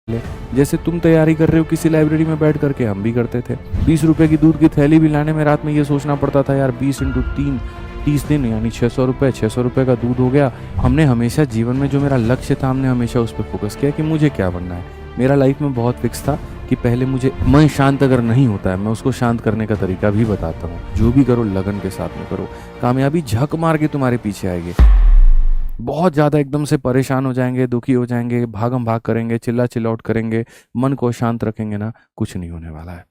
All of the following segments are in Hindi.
ले। जैसे तुम तैयारी कर रहे हो किसी लाइब्रेरी में बैठ करके, हम भी करते थे। 20 रुपए की दूध की थैली भी लाने में रात में ये सोचना पड़ता था यार 20 × 3 30 दिन यानी 600 रुपये, 600 रुपये का दूध हो गया। हमने हमेशा जीवन में जो मेरा लक्ष्य था हमने हमेशा उस पर फोकस किया कि मुझे क्या बनना है। मेरा लाइफ में बहुत फिक्स था कि पहले मुझे मन शांत अगर नहीं होता है मैं उसको शांत करने का तरीका भी बताता हूँ। जो भी करो लगन के साथ में करो, कामयाबी झक मार के तुम्हारे पीछे आएगी। बहुत ज़्यादा एकदम से परेशान हो जाएंगे, दुखी हो जाएंगे, भागम भाग करेंगे, चिल्ला चिल्लाउट करेंगे, मन को शांत रखेंगे ना, कुछ नहीं होने वाला है।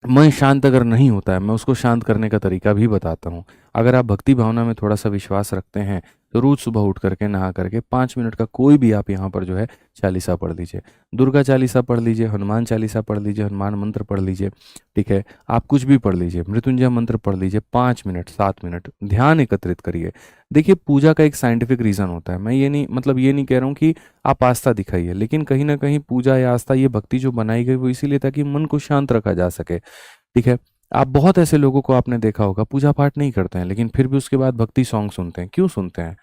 मन शांत अगर नहीं होता है मैं उसको शांत करने का तरीका भी बताता हूँ। अगर आप भक्ति भावना में थोड़ा सा विश्वास रखते हैं तो रोज सुबह उठ करके नहा करके 5 मिनट का कोई भी आप यहाँ पर जो है चालीसा पढ़ लीजिए। दुर्गा चालीसा पढ़ लीजिए, हनुमान चालीसा पढ़ लीजिए, हनुमान मंत्र पढ़ लीजिए। ठीक है, आप कुछ भी पढ़ लीजिए, मृत्युंजय मंत्र पढ़ लीजिए। 5 मिनट 7 मिनट ध्यान एकत्रित करिए। देखिए पूजा का एक साइंटिफिक रीज़न होता है। मैं ये नहीं मतलब ये नहीं कह रहा हूँ कि आप आस्था दिखाइए, लेकिन कहीं ना कहीं पूजा या आस्था ये भक्ति जो बनाई गई वो इसीलिए ताकि मन को शांत रखा जा सके। ठीक है, आप बहुत ऐसे लोगों को आपने देखा होगा पूजा पाठ नहीं करते हैं लेकिन फिर भी उसके बाद भक्ति सॉन्ग सुनते हैं। क्यों सुनते हैं?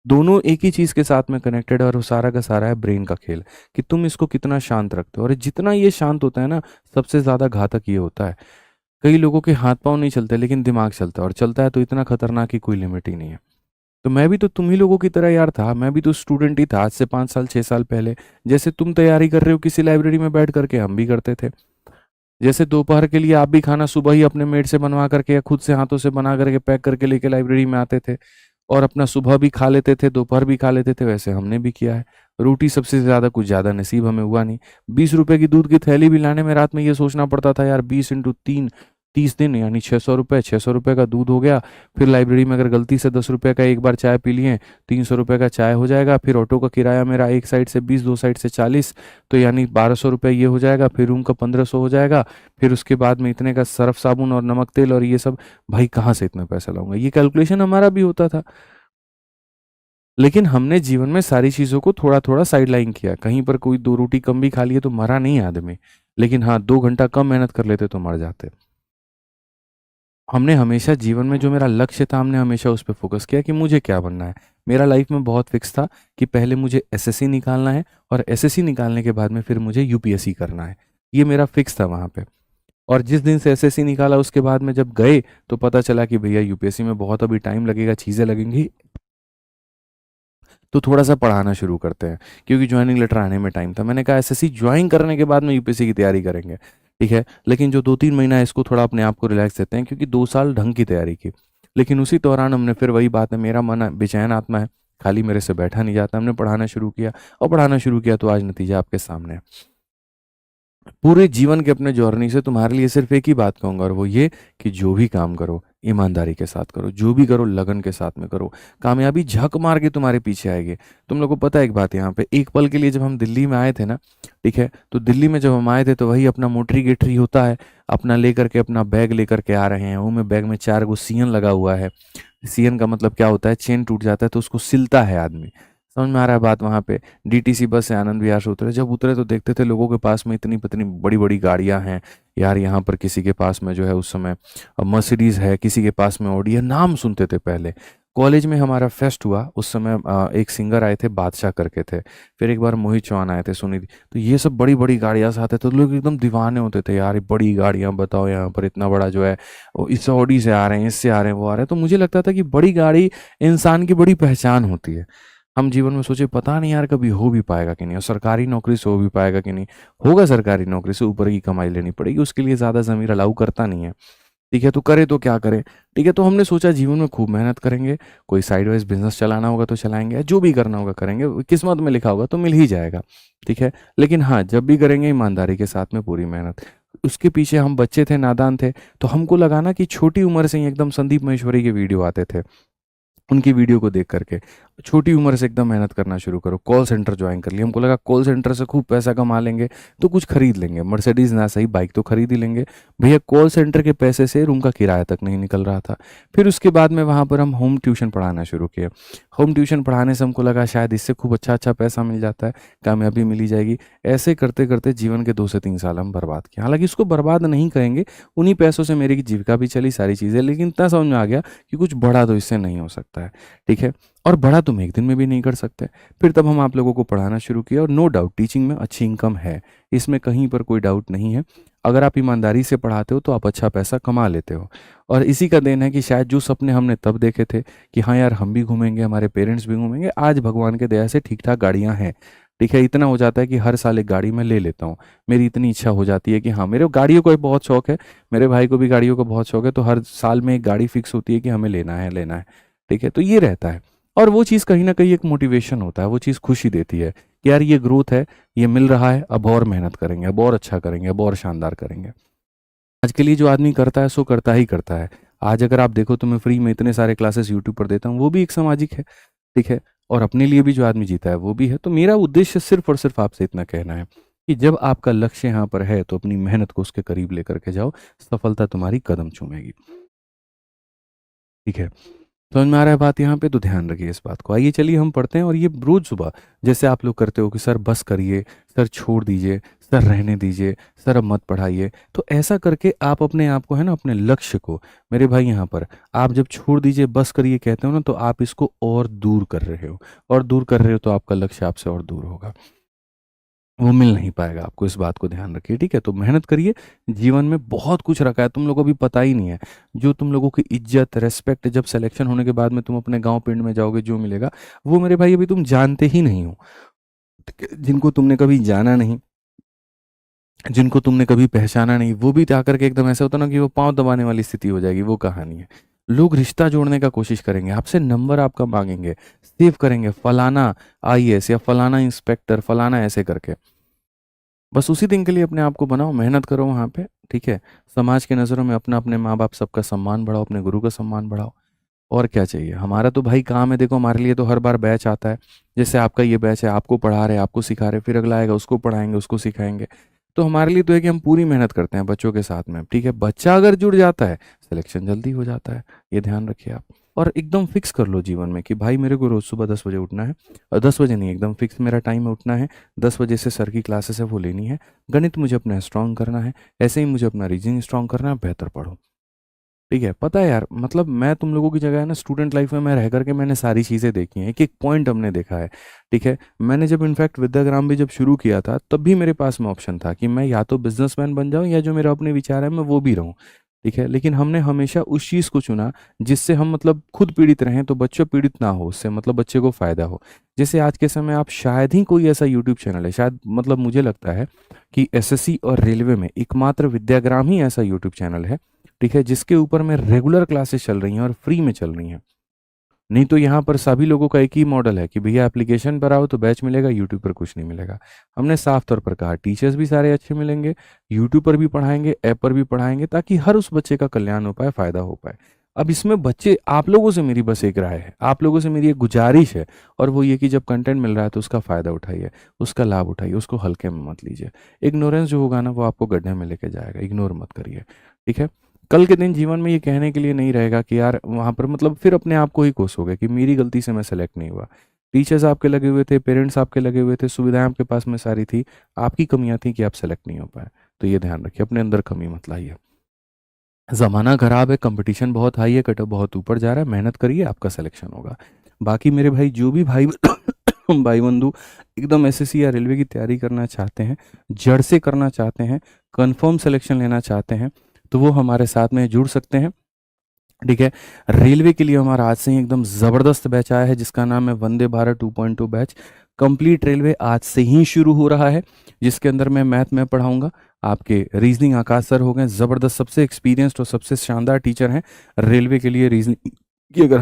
दोनों एक ही चीज के साथ में कनेक्टेड है और वो सारा का सारा है ब्रेन का खेल कि तुम इसको कितना शांत रखते हो। और जितना ये शांत होता है ना, सबसे ज्यादा घातक ये होता है। कई लोगों के हाथ पांव नहीं चलते लेकिन दिमाग चलता है, और चलता है तो इतना खतरनाक कि कोई लिमिट ही नहीं है। तो मैं भी तो तुम ही लोगों की तरह यार था। मैं भी तो स्टूडेंट ही था आज से 5 साल 6 साल पहले। जैसे तुम तैयारी कर रहे हो किसी लाइब्रेरी में बैठ करके, हम भी करते थे। जैसे दोपहर के लिए आप भी खाना सुबह ही अपने मेड से बनवा करके या खुद से हाथों से बना करके पैक करके लेके लाइब्रेरी में आते थे और अपना सुबह भी खा लेते थे, दोपहर भी खा लेते थे, वैसे हमने भी किया है। रोटी सबसे ज्यादा, कुछ ज्यादा नसीब हमें हुआ नहीं। 20 रुपए की दूध की थैली भी लाने में रात में ये सोचना पड़ता था यार 20 × 3 30 दिन यानी 600 रुपये, 600 रुपये का दूध हो गया। फिर लाइब्रेरी में अगर गलती से 10 रुपये का एक बार चाय पी लिए, 300 रुपये का चाय हो जाएगा। फिर ऑटो का किराया मेरा एक साइड से 20, दो साइड से 40, तो यानी 1200 रुपये ये हो जाएगा। फिर रूम का 1500 हो जाएगा। फिर उसके बाद में इतने का सर्फ साबुन और नमक तेल और ये सब, भाई कहाँ से इतना पैसा लाऊंगा? ये कैलकुलेशन हमारा भी होता था। लेकिन हमने जीवन में सारी चीज़ों को थोड़ा थोड़ा साइड लाइन किया। कहीं पर कोई 2 रोटी कम भी खा लिए तो मरा नहीं आदमी, लेकिन हाँ 2 घंटा कम मेहनत कर लेते तो मर जाते। हमने हमेशा जीवन में जो मेरा लक्ष्य था हमने हमेशा उस पर फोकस किया कि मुझे क्या बनना है। मेरा लाइफ में बहुत फिक्स था कि पहले मुझे एसएससी निकालना है और एसएससी निकालने के बाद में फिर मुझे यूपीएससी करना है। ये मेरा फिक्स था वहाँ पे। और जिस दिन से एसएससी निकाला उसके बाद में जब गए तो पता चला कि भैया यूपीएससी में बहुत अभी टाइम लगेगा, चीज़ें लगेंगी, तो थोड़ा सा पढ़ाना शुरू करते हैं। क्योंकि ज्वाइनिंग लेटर आने में टाइम था। मैंने कहा एसएससी ज्वाइन करने के बाद में यूपीएससी की तैयारी करेंगे। ठीक है, लेकिन जो 2-3 महीना है इसको थोड़ा अपने आप को रिलैक्स देते हैं, क्योंकि 2 साल ढंग की तैयारी की। लेकिन उसी दौरान हमने फिर वही बात है, मेरा मन बेचैन आत्मा है, खाली मेरे से बैठा नहीं जाता। हमने पढ़ाना शुरू किया और पढ़ाना शुरू किया तो आज नतीजा आपके सामने है। पूरे जीवन के अपने जर्नी से तुम्हारे लिए सिर्फ एक ही बात कहूंगा और वो ये कि जो भी काम करो ईमानदारी के साथ करो, जो भी करो लगन के साथ में करो। कामयाबी झक मार के तुम्हारे पीछे आएगी। तुम लोग को पता है एक बात, यहाँ पे एक पल के लिए जब हम दिल्ली में आए थे ना, ठीक है, तो दिल्ली में जब हम आए थे तो वही अपना मोटरी गेटरी होता है, अपना लेकर के अपना बैग लेकर के आ रहे हैं। वो में बैग में 4 गो सीएन लगा हुआ है। सीएन का मतलब क्या होता है? चेन टूट जाता है तो उसको सिलता है आदमी। समझ में आ रहा है बात? वहाँ पे डीटीसी बस से आनंद विहार से उतरे, जब उतरे तो देखते थे लोगों के पास में इतनी पतनी बड़ी बड़ी गाड़ियां हैं यार। यहाँ पर किसी के पास में जो है उस समय मर्सिडीज है, किसी के पास में ऑडी है। नाम सुनते थे पहले। कॉलेज में हमारा फेस्ट हुआ उस समय, एक सिंगर आए थे बादशाह करके थे, फिर एक बार मोहित चौहान आए थे, सुनी थी। तो ये सब बड़ी बड़ी गाड़ियां से आते थे तो लोग एकदम दीवाने होते थे यार, ये बड़ी गाड़ियां बताओ, यहाँ पर इतना बड़ा जो है इस ऑडी से आ रहे हैं, इससे आ रहे हैं, वो आ रहे हैं। तो मुझे लगता था कि बड़ी गाड़ी इंसान की बड़ी पहचान होती है। हम जीवन में सोचे पता नहीं यार कभी हो भी पाएगा कि नहीं, और सरकारी नौकरी से हो भी पाएगा कि नहीं। होगा, सरकारी नौकरी से ऊपर की कमाई लेनी पड़ेगी, उसके लिए ज़्यादा ज़मीर अलाउ करता नहीं है। ठीक है, तो करे तो क्या करें। ठीक है, तो हमने सोचा जीवन में खूब मेहनत करेंगे, कोई साइड वाइज बिजनेस चलाना होगा तो चलाएंगे, जो भी करना होगा करेंगे, किस्मत में लिखा होगा तो मिल ही जाएगा। ठीक है, लेकिन हाँ जब भी करेंगे ईमानदारी के साथ में पूरी मेहनत। उसके पीछे हम बच्चे थे, नादान थे, तो हमको लगा ना कि छोटी उम्र से ही एकदम संदीप महेश्वरी के वीडियो आते थे, उनकी वीडियो को देख करके छोटी उम्र से एकदम मेहनत करना शुरू करो। कॉल सेंटर ज्वाइन कर लिया। हमको लगा कॉल सेंटर से खूब पैसा कमा लेंगे तो कुछ खरीद लेंगे, मर्सिडीज ना सही बाइक तो खरीद ही लेंगे। भैया कॉल सेंटर के पैसे से रूम का किराया तक नहीं निकल रहा था। फिर उसके बाद में वहाँ पर हम होम ट्यूशन पढ़ाना शुरू किए। होम ट्यूशन पढ़ाने से हमको लगा शायद इससे खूब अच्छा अच्छा पैसा मिल जाता है, कामयाबी मिली जाएगी। ऐसे करते करते जीवन के 2 से 3 साल हम बर्बाद किए। हालांकि इसको बर्बाद नहीं कहेंगे, उन्हीं पैसों से मेरी जीविका भी चली, सारी चीज़ें, लेकिन इतना समझ में आ गया कि कुछ बड़ा तो इससे नहीं हो सकता है। है, ठीक है। और बड़ा तुम एक दिन में भी नहीं कर सकते। फिर तब हम आप लोगों को पढ़ाना शुरू किया, और नो डाउट टीचिंग में अच्छी इनकम है, इसमें कहीं पर कोई डाउट नहीं है। अगर आप ईमानदारी से पढ़ाते हो तो आप अच्छा पैसा कमा लेते हो। और इसी का देन है कि शायद जो सपने हमने तब देखे थे कि हाँ यार हम भी घूमेंगे, हमारे पेरेंट्स भी घूमेंगे, आज भगवान के दया से ठीक ठाक गाड़ियाँ हैं, ठीक है। इतना हो जाता है कि हर साल एक गाड़ी मैं ले लेता हूँ। मेरी इतनी इच्छा हो जाती है कि हाँ, मेरे गाड़ियों का बहुत शौक है, मेरे भाई को भी गाड़ियों का बहुत शौक है, तो हर साल में एक गाड़ी फिक्स होती है कि हमें लेना है लेना है, ठीक है। तो ये रहता है, और वो चीज़ कहीं ना कहीं एक मोटिवेशन होता है, वो चीज़ खुशी देती है कि यार ये ग्रोथ है, ये मिल रहा है, अब और मेहनत करेंगे, अब और अच्छा करेंगे, अब और शानदार करेंगे। आज के लिए जो आदमी करता है सो करता ही करता है। आज अगर आप देखो तो मैं फ्री में इतने सारे क्लासेस यूट्यूब पर देता हूँ, वो भी एक सामाजिक है, ठीक है। और अपने लिए भी जो आदमी जीता है वो भी है। तो मेरा उद्देश्य सिर्फ और सिर्फ आपसे इतना कहना है कि जब आपका लक्ष्य यहाँ पर है तो अपनी मेहनत को उसके करीब लेकर के जाओ, सफलता तुम्हारी कदम चूमेगी, ठीक है। समझ में आ रहा है बात यहाँ पे? तो ध्यान रखिए इस बात को। आइए चलिए हम पढ़ते हैं, और ये रोज सुबह जैसे आप लोग करते हो कि सर बस करिए, सर छोड़ दीजिए, सर रहने दीजिए, सर अब मत पढ़ाइए, तो ऐसा करके आप अपने आप को है ना, अपने लक्ष्य को, मेरे भाई यहाँ पर आप जब छोड़ दीजिए बस करिए कहते हो ना, तो आप इसको और दूर कर रहे हो, और दूर कर रहे हो तो आपका लक्ष्य आपसे और दूर होगा, वो मिल नहीं पाएगा आपको। इस बात को ध्यान रखिए, ठीक है। तो मेहनत करिए, जीवन में बहुत कुछ रखा है, तुम लोगों को भी पता ही नहीं है। जो तुम लोगों की इज्जत रेस्पेक्ट जब सिलेक्शन होने के बाद में तुम अपने गांव पिंड में जाओगे जो मिलेगा, वो मेरे भाई अभी तुम जानते ही नहीं हो। ठीक है? जिनको तुमने कभी जाना नहीं, जिनको तुमने कभी पहचाना नहीं, वो भी जाकर के एकदम ऐसा होता ना कि वो पांव दबाने वाली स्थिति हो जाएगी, वो कहानी है। लोग रिश्ता जोड़ने का कोशिश करेंगे, आपसे नंबर आपका मांगेंगे, सेव करेंगे, फलाना आईएएस या फलाना इंस्पेक्टर फलाना ऐसे करके। बस उसी दिन के लिए अपने आप को बनाओ, मेहनत करो वहाँ पे, ठीक है। समाज की नज़रों में अपना, अपने माँ बाप सबका सम्मान बढ़ाओ, अपने गुरु का सम्मान बढ़ाओ। और क्या चाहिए? हमारा तो भाई काम है, देखो हमारे लिए तो हर बार बैच आता है। जैसे आपका ये बैच है, आपको पढ़ा रहे, आपको सिखा रहे, फिर अगला आएगा उसको पढ़ाएंगे, उसको सिखाएंगे। तो हमारे लिए तो है कि हम पूरी मेहनत करते हैं बच्चों के साथ में, ठीक है। बच्चा अगर जुड़ जाता है, सिलेक्शन जल्दी हो जाता है, ये ध्यान रखिए आप। और एकदम फिक्स कर लो जीवन में कि भाई मेरे को रोज़ सुबह 10 बजे उठना है, और 10 बजे नहीं, एकदम फिक्स मेरा टाइम है उठना है। 10 बजे से सर की क्लासेस है वो लेनी है, गणित मुझे अपना स्ट्रांग करना है, ऐसे ही मुझे अपना रीजनिंग स्ट्रांग करना है, बेहतर पढ़ो, ठीक है। पता है यार, मतलब मैं तुम लोगों की जगह है ना, स्टूडेंट लाइफ में मैं रह करके मैंने सारी चीज़ें देखी हैं, एक एक पॉइंट हमने देखा है, ठीक है। मैंने जब इनफैक्ट विद्याग्राम भी जब शुरू किया था, तब भी मेरे पास में ऑप्शन था कि मैं या तो बिजनेसमैन बन जाऊं, या जो मेरा अपने विचार है मैं वो भी रहूं, ठीक है। लेकिन हमने हमेशा उस चीज़ को चुना जिससे हम मतलब खुद पीड़ित रहें तो बच्चों पीड़ित ना हो, उससे मतलब बच्चे को फायदा हो। जैसे आज के समय आप शायद ही कोई ऐसा यूट्यूब चैनल है, शायद मतलब मुझे लगता है कि एसएससी और रेलवे में एकमात्र विद्याग्राम ही ऐसा यूट्यूब चैनल है, ठीक है, जिसके ऊपर में रेगुलर क्लासेस चल रही हैं और फ्री में चल रही हैं। नहीं तो यहाँ पर सभी लोगों का एक ही मॉडल है कि भैया एप्लीकेशन पर आओ तो बैच मिलेगा, यूट्यूब पर कुछ नहीं मिलेगा। हमने साफ तौर पर कहा टीचर्स भी सारे अच्छे मिलेंगे, यूट्यूब पर भी पढ़ाएंगे, ऐप पर भी पढ़ाएंगे, ताकि हर उस बच्चे का कल्याण हो पाए, फायदा हो पाए। अब इसमें बच्चे, आप लोगों से मेरी बस एक राय है, आप लोगों से मेरी एक गुजारिश है, और वो ये कि जब कंटेंट मिल रहा है तो उसका फ़ायदा उठाइए, उसका लाभ उठाइए, उसको हल्के में मत लीजिए। इग्नोरेंस जो होगा ना वो आपको गड्ढे में लेके जाएगा, इग्नोर मत करिए, ठीक है। कल के दिन जीवन में ये कहने के लिए नहीं रहेगा कि यार वहाँ पर मतलब फिर अपने आप को ही कोसोगे कि मेरी गलती से मैं सेलेक्ट नहीं हुआ। टीचर्स आपके लगे हुए थे, पेरेंट्स आपके लगे हुए थे, सुविधाएं आपके पास में सारी थी, आपकी कमियां थी कि आप सेलेक्ट नहीं हो पाए। तो ये ध्यान रखिए, अपने अंदर कमी मत लाइए। ज़माना खराब है, कंपटीशन बहुत हाई है, कटअप बहुत ऊपर जा रहा है, मेहनत करिए, आपका सिलेक्शन होगा। बाकी मेरे भाई जो भी भाई भाई बंधु एकदम एसएससी या रेलवे की तैयारी करना चाहते हैं, जड़ से करना चाहते हैं, कंफर्म सिलेक्शन लेना चाहते हैं, तो वो हमारे साथ में जुड़ सकते हैं, ठीक है। रेलवे के लिए हमारा आज से ही एकदम ज़बरदस्त बैच आया है जिसका नाम है Vande Bharat 2.2 batch. Complete railway आज से ही शुरू हो रहा है, जिसके अंदर मैं मैथ में पढ़ाऊंगा। आपके रीजनिंग आकाश सर हो गए ज़बरदस्त, सबसे एक्सपीरियंस्ड और सबसे शानदार टीचर हैं रेलवे के लिए रीजनिंग की। अगर हम